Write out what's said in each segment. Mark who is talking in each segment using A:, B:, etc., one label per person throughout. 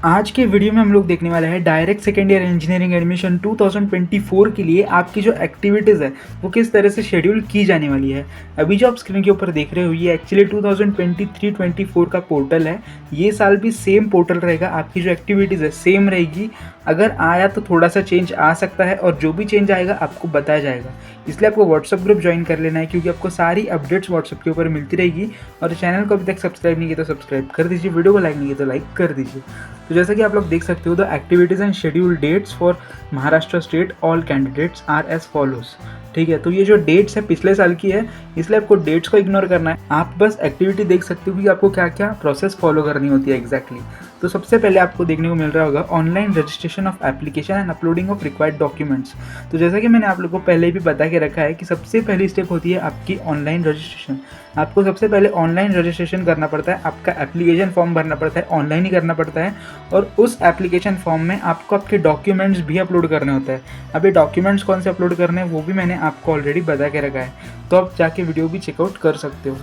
A: आज के वीडियो में हम लोग देखने वाले हैं direct second year engineering admission 2024 के लिए आपकी जो एक्टिविटीज़ है वो किस तरह से शेड्यूल की जाने वाली है। अभी जो आप स्क्रीन के ऊपर देख रहे हो ये एक्चुअली 2023-24 का पोर्टल है। ये साल भी सेम पोर्टल रहेगा, आपकी जो एक्टिविटीज़ है सेम रहेगी। अगर आया तो थोड़ा सा चेंज आ सकता है और जो भी चेंज आएगा आपको बताया जाएगा। इसलिए आपको व्हाट्सअप ग्रुप ज्वाइन कर लेना है क्योंकि आपको सारी अपडेट्स व्हाट्सअप के ऊपर मिलती रहेगी। और चैनल को अभी तक सब्सक्राइब नहीं किया तो सब्सक्राइब कर दीजिए, वीडियो को लाइक नहीं किया तो लाइक कर दीजिए। तो जैसा कि आप लोग देख सकते हो, the activities and schedule dates for Maharashtra state all candidates are as follows. ठीक है, तो ये जो डेट्स है पिछले साल की है, इसलिए आपको डेट्स को इग्नोर करना है। आप बस एक्टिविटी देख सकते हो कि आपको क्या क्या प्रोसेस फॉलो करनी होती है एग्जैक्टली। तो सबसे पहले आपको देखने को मिल रहा होगा online registration of application and uploading of required documents. तो जैसा कि मैंने आप लोगों को पहले भी बता के रखा है कि सबसे पहली स्टेप होती है आपकी ऑनलाइन रजिस्ट्रेशन। आपको सबसे पहले ऑनलाइन रजिस्ट्रेशन करना पड़ता है, आपका एप्लीकेशन फॉर्म भरना पड़ता है, ऑनलाइन ही करना पड़ता है। और उस एप्लीकेशन फॉर्म में आपको आपके डॉक्यूमेंट्स भी अपलोड करने होते हैं। अब ये डॉक्यूमेंट्स कौन से अपलोड करने हैं वो भी मैंने आपको ऑलरेडी बता के रखा है, तो आप जाके वीडियो भी चेकआउट कर सकते हो।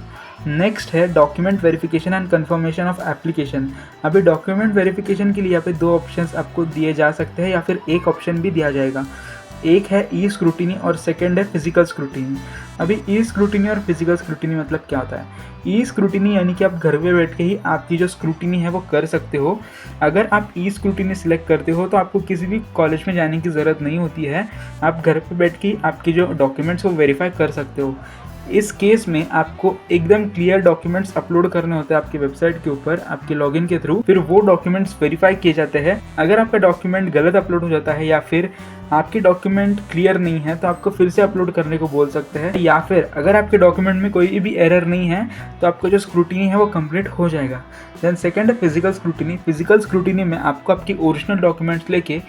A: नेक्स्ट है document verification and confirmation of application. अभी डॉक्यूमेंट वेरिफिकेशन के लिए यहाँ पे दो ऑप्शंस आपको दिए जा सकते हैं या फिर एक ऑप्शन भी दिया जाएगा। एक है ई स्क्रूटिनी और सेकंड है फिजिकल स्क्रूटिनी। अभी ई स्क्रूटिनी और फिजिकल स्क्रूटिनी मतलब क्या होता है? ई स्क्रूटिनी यानी कि आप घर पे बैठ के ही आपकी जो स्क्रूटिनी है वो कर सकते हो। अगर आप ई स्क्रूटिनी सिलेक्ट करते हो तो आपको किसी भी कॉलेज में जाने की ज़रूरत नहीं होती है, आप घर पे बैठ के आपकी जो डॉक्यूमेंट्स वो वेरीफाई कर सकते हो। इस केस में आपको एकदम क्लियर डॉक्यूमेंट्स अपलोड करने होते हैं आपकी वेबसाइट के ऊपर आपके लॉगिन के थ्रू, फिर वो डॉक्यूमेंट्स वेरीफाई किए जाते हैं। अगर आपका डॉक्यूमेंट गलत अपलोड हो जाता है या फिर आपकी डॉक्यूमेंट क्लियर नहीं है तो आपको फिर से अपलोड करने को बोल सकते हैं, या फिर अगर आपके डॉक्यूमेंट में कोई भी एरर नहीं है तो आपका जो स्क्रूटिनी है वो कंप्लीट हो जाएगा। देन सेकंड है फिजिकल स्क्रूटिनी। फिजिकल स्क्रूटिनी में आपको आपकी ओरिजिनल डॉक्यूमेंट्स लेके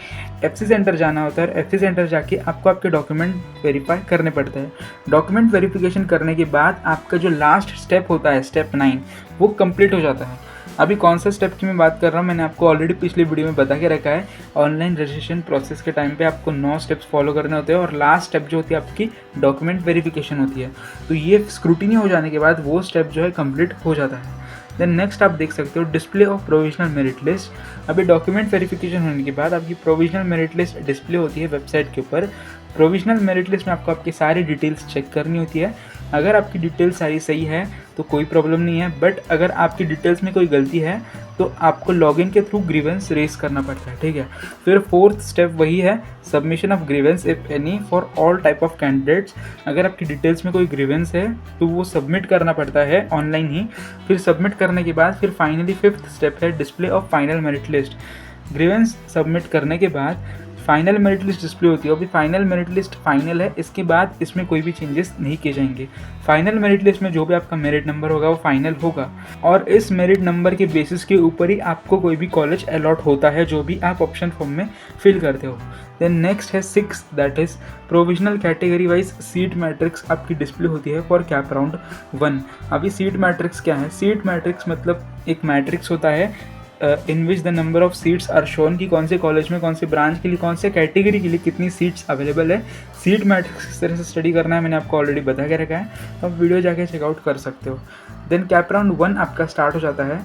A: एफसी सेंटर जाना होता है और एफसी सेंटर जाके आपको आपके डॉक्यूमेंट वेरीफाई करने पड़ते हैं। डॉक्यूमेंट वेरिफिकेशन करने के बाद आपका जो लास्ट स्टेप होता है स्टेप 9 वो कंप्लीट हो जाता है। अभी कौन सा स्टेप की मैं बात कर रहा हूँ मैंने आपको ऑलरेडी पिछले वीडियो में बता के रखा है। ऑनलाइन रजिस्ट्रेशन प्रोसेस के टाइम पे आपको 9 स्टेप्स फॉलो करने होते हैं और लास्ट स्टेप जो होती है आपकी डॉक्यूमेंट वेरिफिकेशन होती है। तो ये स्क्रूटिनी हो जाने के बाद वो स्टेप जो है कंप्लीट हो जाता है। देन नेक्स्ट आप देख सकते हो display of provisional merit list. अभी डॉक्यूमेंट वेरिफिकेशन होने के बाद आपकी प्रोविजनल मेरिट लिस्ट डिस्प्ले होती है वेबसाइट के ऊपर। प्रोविजनल मेरिट लिस्ट में आपको आपकी सारी डिटेल्स चेक करनी होती है। अगर आपकी डिटेल्स सारी सही है तो कोई प्रॉब्लम नहीं है, बट अगर आपकी डिटेल्स में कोई गलती है तो आपको लॉगिन के थ्रू ग्रीवेंस रेज करना पड़ता है। ठीक है, फिर फोर्थ स्टेप वही है submission of grievance if any for all type of candidates. अगर आपकी डिटेल्स में कोई ग्रीवेंस है तो वो सबमिट करना पड़ता है ऑनलाइन ही। फिर सबमिट करने के बाद फिर फाइनली फिफ्थ स्टेप है display of final merit list. Grievance submit करने के बाद फाइनल मेरिट लिस्ट डिस्प्ले होती है। अभी फाइनल मेरिट लिस्ट फाइनल है, इसके बाद इसमें कोई भी चेंजेस नहीं किए जाएंगे। फाइनल मेरिट लिस्ट में जो भी आपका मेरिट नंबर होगा वो फाइनल होगा और इस मेरिट नंबर के बेसिस के ऊपर ही आपको कोई भी कॉलेज अलॉट होता है जो भी आप ऑप्शन फॉर्म में फिल करते हो। देन नेक्स्ट है 6 that is provisional category wise seat matrix आपकी डिस्प्ले होती है फॉर कैप राउंड 1। अभी सीट मैट्रिक्स क्या है? सीट मैट्रिक्स मतलब एक मैट्रिक्स होता है in which the number of seats are shown कि कौन से कॉलेज में कौन से ब्रांच के लिए कौन से कैटेगरी के लिए कितनी सीट्स अवेलेबल है। सीट मैट्रिक्स किस तरह से स्टडी करना है मैंने आपको ऑलरेडी बता के रखा है, तो आप वीडियो जाके चेकआउट कर सकते हो। देन कैप राउंड 1 आपका स्टार्ट हो जाता है।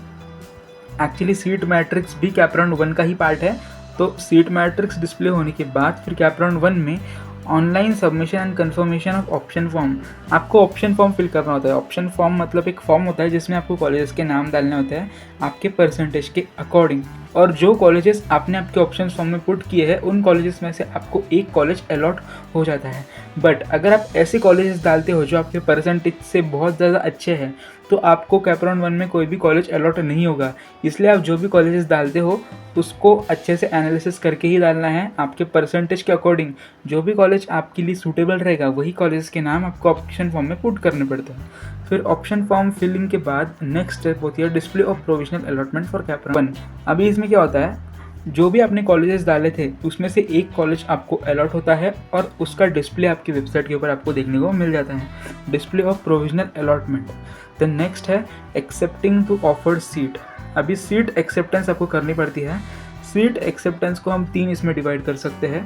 A: एक्चुअली सीट मैट्रिक्स भी कैप राउंड 1 का ही पार्ट है। तो सीट मैट्रिक्स डिस्प्ले होने के बाद फिर कैप राउंड 1 में online submission and confirmation of option form. आपको ऑप्शन फॉर्म फिल करना होता है। ऑप्शन फॉर्म मतलब एक फॉर्म होता है जिसमें आपको कॉलेजेस के नाम डालने होते हैं आपके परसेंटेज के अकॉर्डिंग, और जो कॉलेजेस आपने आपके ऑप्शन फॉर्म में पुट किए हैं उन कॉलेजेस में से आपको एक कॉलेज अलॉट हो जाता है। बट अगर आप ऐसे कॉलेजेस डालते हो जो आपके परसेंटेज से बहुत ज़्यादा अच्छे हैं तो आपको कैप राउंड 1 में कोई भी कॉलेज अलॉट नहीं होगा। इसलिए आप जो भी कॉलेजेस डालते हो उसको अच्छे से एनालिसिस करके ही डालना है आपके परसेंटेज के अकॉर्डिंग। जो भी कॉलेज आपके लिए सूटेबल रहेगा वही कॉलेज के नाम आपको ऑप्शन फॉर्म में पुट करने पड़ते हैं। फिर ऑप्शन फॉर्म फिलिंग के बाद नेक्स्ट स्टेप होती है display of provisional allotment for CAP round 1। अभी इसमें क्या होता है, जो भी आपने कॉलेजेस डाले थे उसमें से एक कॉलेज आपको अलॉट होता है और उसका डिस्प्ले आपकी वेबसाइट के ऊपर आपको देखने को मिल जाता है, display of provisional allotment. Then next है एक्सेप्टिंग टू ऑफर्ड सीट। अभी सीट एक्सेप्टेंस आपको करनी पड़ती है। सीट एक्सेप्टेंस को हम 3 इसमें डिवाइड कर सकते हैं।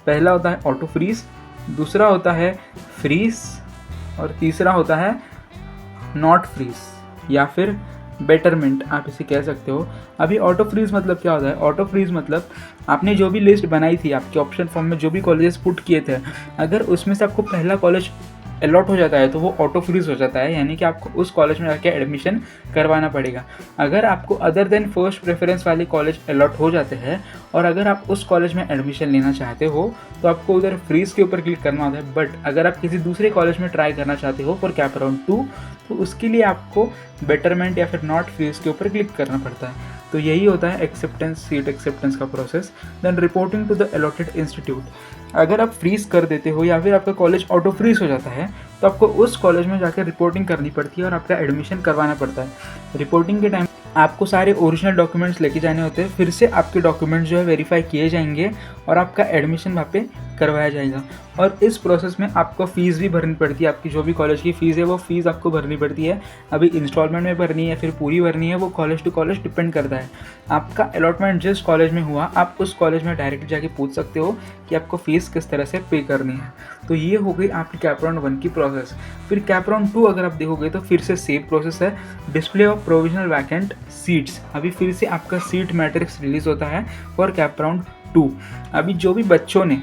A: पहला होता है ऑटो फ्रीज, दूसरा होता है फ्रीज और तीसरा होता है नॉट फ्रीज या फिर बेटरमेंट आप इसे कह सकते हो। अभी ऑटो फ्रीज मतलब क्या होता है? ऑटो फ्रीज मतलब आपने जो भी लिस्ट बनाई थी, आपके ऑप्शन फॉर्म में जो भी कॉलेजेस पुट किए थे, अगर उसमें से आपको पहला कॉलेज अलॉट हो जाता है तो वो ऑटो फ्रीज हो जाता है, यानी कि आपको उस कॉलेज में जाके एडमिशन करवाना पड़ेगा। अगर आपको अदर देन फर्स्ट प्रेफरेंस वाले कॉलेज अलॉट हो जाते हैं और अगर आप उस कॉलेज में एडमिशन लेना चाहते हो तो आपको उधर फ्रीज के ऊपर क्लिक करना होता है। बट अगर आप किसी दूसरे कॉलेज में ट्राई करना चाहते हो फॉर कैप राउंड 2 तो उसके लिए आपको बेटरमेंट या फिर नॉट फ्रीज के ऊपर क्लिक करना पड़ता है। तो यही होता है एक्सेप्टेंस, सीट एक्सेप्टेंस का process. Then reporting to the allotted institute. अगर आप फ्रीज कर देते हो या फिर आपका कॉलेज ऑटो फ्रीज हो जाता है तो आपको उस कॉलेज में जाकर रिपोर्टिंग करनी पड़ती है और आपका एडमिशन करवाना पड़ता है। रिपोर्टिंग के टाइम आपको सारे ओरिजिनल डॉक्यूमेंट्स लेके जाने होते हैं, फिर से आपके डॉक्यूमेंट्स जो है वेरीफाई किए जाएंगे और आपका एडमिशन वहाँ पे करवाया जाएगा। और इस प्रोसेस में आपको फ़ीस भी भरनी पड़ती है। आपकी जो भी कॉलेज की फ़ीस है वो फ़ीस आपको भरनी पड़ती है। अभी इंस्टॉलमेंट में भरनी है फिर पूरी भरनी है, वो कॉलेज टू कॉलेज डिपेंड करता है। आपका अलॉटमेंट जिस कॉलेज में हुआ आप उस कॉलेज में डायरेक्ट जाके पूछ सकते हो कि आपको फ़ीस किस तरह से पे करनी है। तो ये हो गई आपकी कैप राउंड 1 की प्रोसेस। फिर कैप राउंड 2 अगर आप देखोगे तो फिर से सेम प्रोसेस है, display of provisional vacant seats. अभी फिर से आपका सीट मैट्रिक्स रिलीज होता है फॉर कैप राउंड 2। अभी जो भी बच्चों ने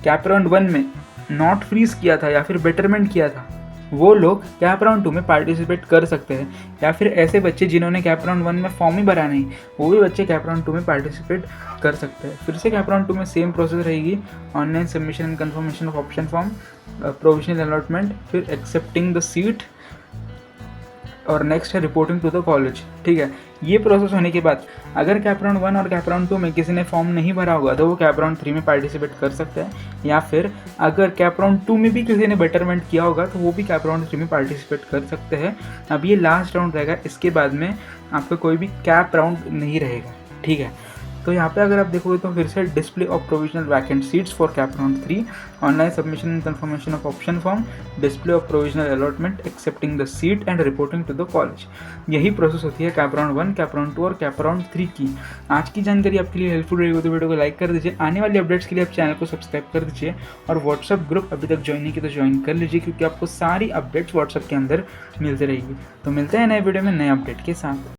A: कैप राउंड 1 में नॉट फ्रीज किया था या फिर बेटरमेंट किया था वो लोग कैप राउंड 2 में पार्टिसिपेट कर सकते हैं, या फिर ऐसे बच्चे जिन्होंने कैप राउंड 1 में फॉर्म ही भरा नहीं वो भी बच्चे कैप राउंड 2 में पार्टिसिपेट कर सकते हैं। फिर से कैप राउंड 2 में सेम प्रोसेस रहेगी, online submission and confirmation of option form, provisional allotment, फिर एक्सेप्टिंग द सीट और नेक्स्ट है रिपोर्टिंग टू द कॉलेज। ठीक है, ये प्रोसेस होने के बाद अगर कैप राउंड 1 और कैप राउंड 2 में किसी ने फॉर्म नहीं भरा होगा तो वो कैप राउंड 3 में पार्टिसिपेट कर सकता है, या फिर अगर कैप राउंड 2 में भी किसी ने बेटरमेंट किया होगा तो वो भी कैप राउंड 3 में पार्टिसिपेट कर सकते हैं। अब ये लास्ट राउंड रहेगा, इसके बाद में आपका कोई भी कैप राउंड नहीं रहेगा। ठीक है, तो यहाँ पे अगर आप देखोगे तो फिर से display of provisional vacant seats for CAP round 3, online submission and confirmation of option form, display of provisional allotment, accepting the seat and reporting to the college. यही प्रोसेस होती है कैप राउंड 1, कैप राउंड 2 और cap round 3 की। आज की जानकारी आपके लिए हेल्पफुल रहेगी तो वीडियो को लाइक कर दीजिए। आने वाली अपडेट्स के लिए आप चैनल को सब्सक्राइब कर दीजिए और व्हाट्सअप ग्रुप अभी तक ज्वाइन नहीं किया तो ज्वाइन कर लीजिए, क्योंकि आपको सारी अपडेट्स व्हाट्सअप के अंदर मिलती रहेगी। तो मिलते हैं नए वीडियो में नए अपडेट के साथ।